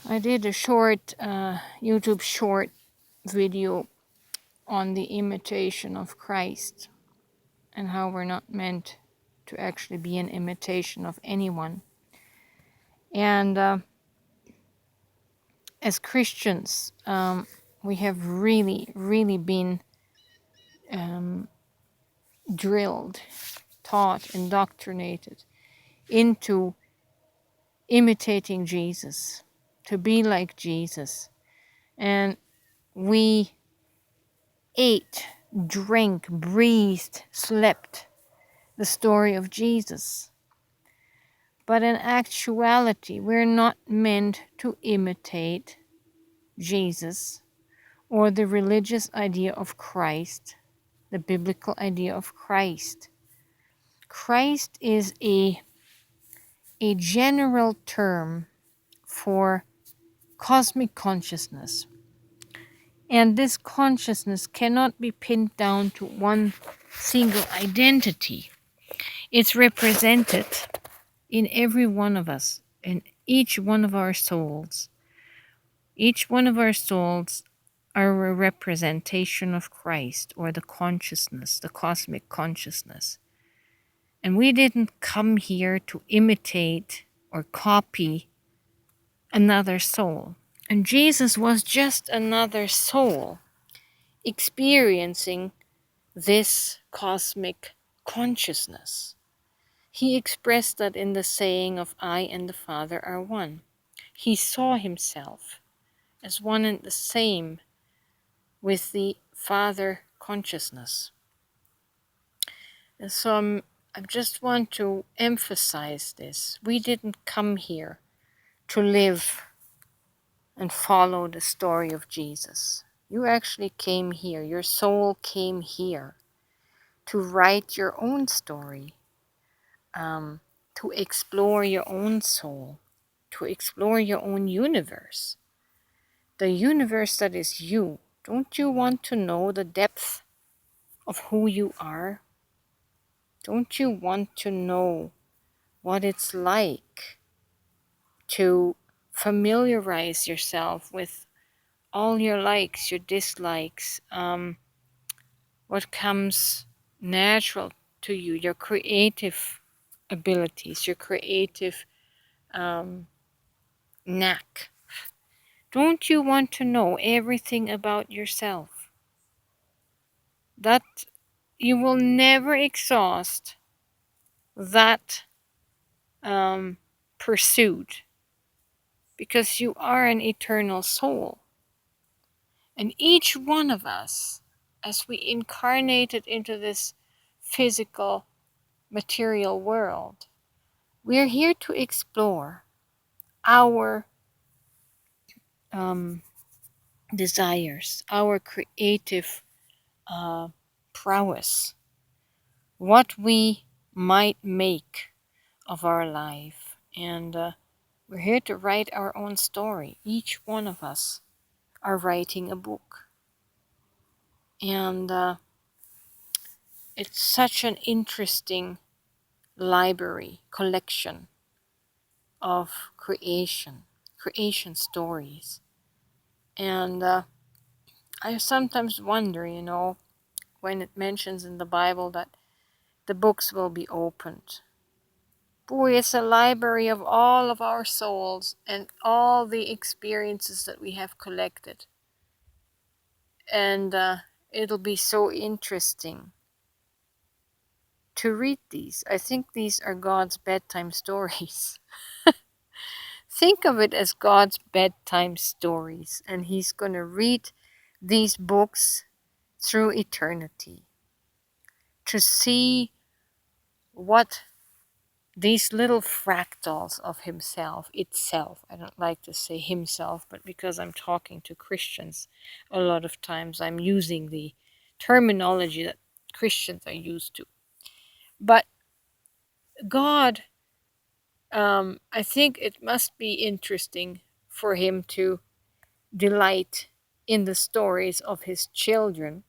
I did a short YouTube short video on the imitation of Christ and how we're not meant to actually be an imitation of anyone. And as Christians, we have really, really been um, drilled, taught, indoctrinated into imitating Jesus, to be like Jesus. And we ate, drank, breathed, slept the story of Jesus. But in actuality, we're not meant to imitate Jesus or the religious idea of Christ, the biblical idea of Christ. Christ is a general term for cosmic consciousness. And this consciousness cannot be pinned down to one single identity. It's represented in every one of us, in each one of our souls. Each one of our souls are a representation of Christ, or the consciousness, the cosmic consciousness. And we didn't come here to imitate or copy another soul. And Jesus was just another soul experiencing this cosmic consciousness. He expressed that in the saying of I and the Father are one. He saw himself as one and the same with the Father consciousness. And so I just want to emphasize this. We didn't come here to live and follow the story of Jesus. You actually came here, your soul came here to write your own story, to explore your own soul, to explore your own universe. The universe that is you. Don't you want to know the depth of who you are? Don't you want to know what it's like to familiarize yourself with all your likes, your dislikes, what comes natural to you, your creative abilities, your creative knack? Don't you want to know everything about yourself? That you will never exhaust that pursuit, because you are an eternal soul. And each one of us, as we incarnated into this physical, material world, we're here to explore our desires, our creative prowess, what we might make of our life. And we're here to write our own story. Each one of us are writing a book. And it's such an interesting library, collection of creation stories. And I sometimes wonder, when it mentions in the Bible that the books will be opened. Boy, it's a library of all of our souls and all the experiences that we have collected. And it'll be so interesting to read these. I think these are God's bedtime stories. Think of it as God's bedtime stories, and He's going to read these books through eternity to see what these little fractals of Himself, itself, I don't like to say Himself, but because I'm talking to Christians, a lot of times I'm using the terminology that Christians are used to. But God, I think it must be interesting for Him to delight in the stories of His children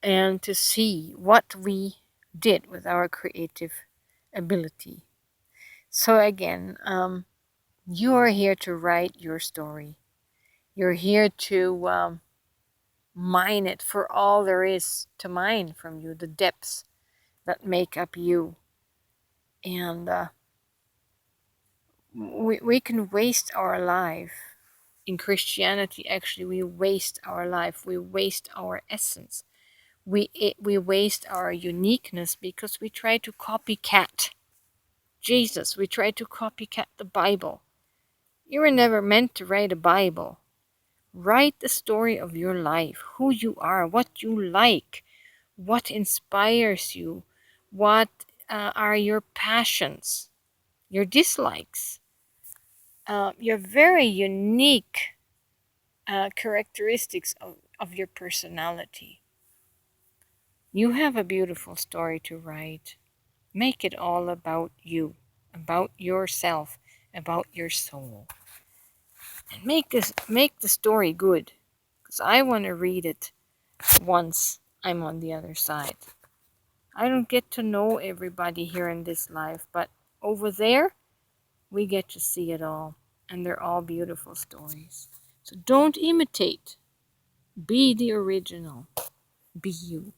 and to see what we did with our creative ability. So again, You are here to write your story. You're here to mine it for all there is to mine from you, the depths that make up you. And we can waste our life. In Christianity, actually, we waste our life. We waste our essence. We waste our uniqueness because we try to copycat Jesus. We try to copycat the Bible. You were never meant to write a Bible. Write the story of your life, who you are, what you like, what inspires you, what are your passions, your dislikes, your very unique characteristics of your personality. You have a beautiful story to write. Make it all about you, about yourself, about your soul. And make the story good, because I want to read it once I'm on the other side. I don't get to know everybody here in this life, but over there, we get to see it all, and they're all beautiful stories. So don't imitate. Be the original. Be you.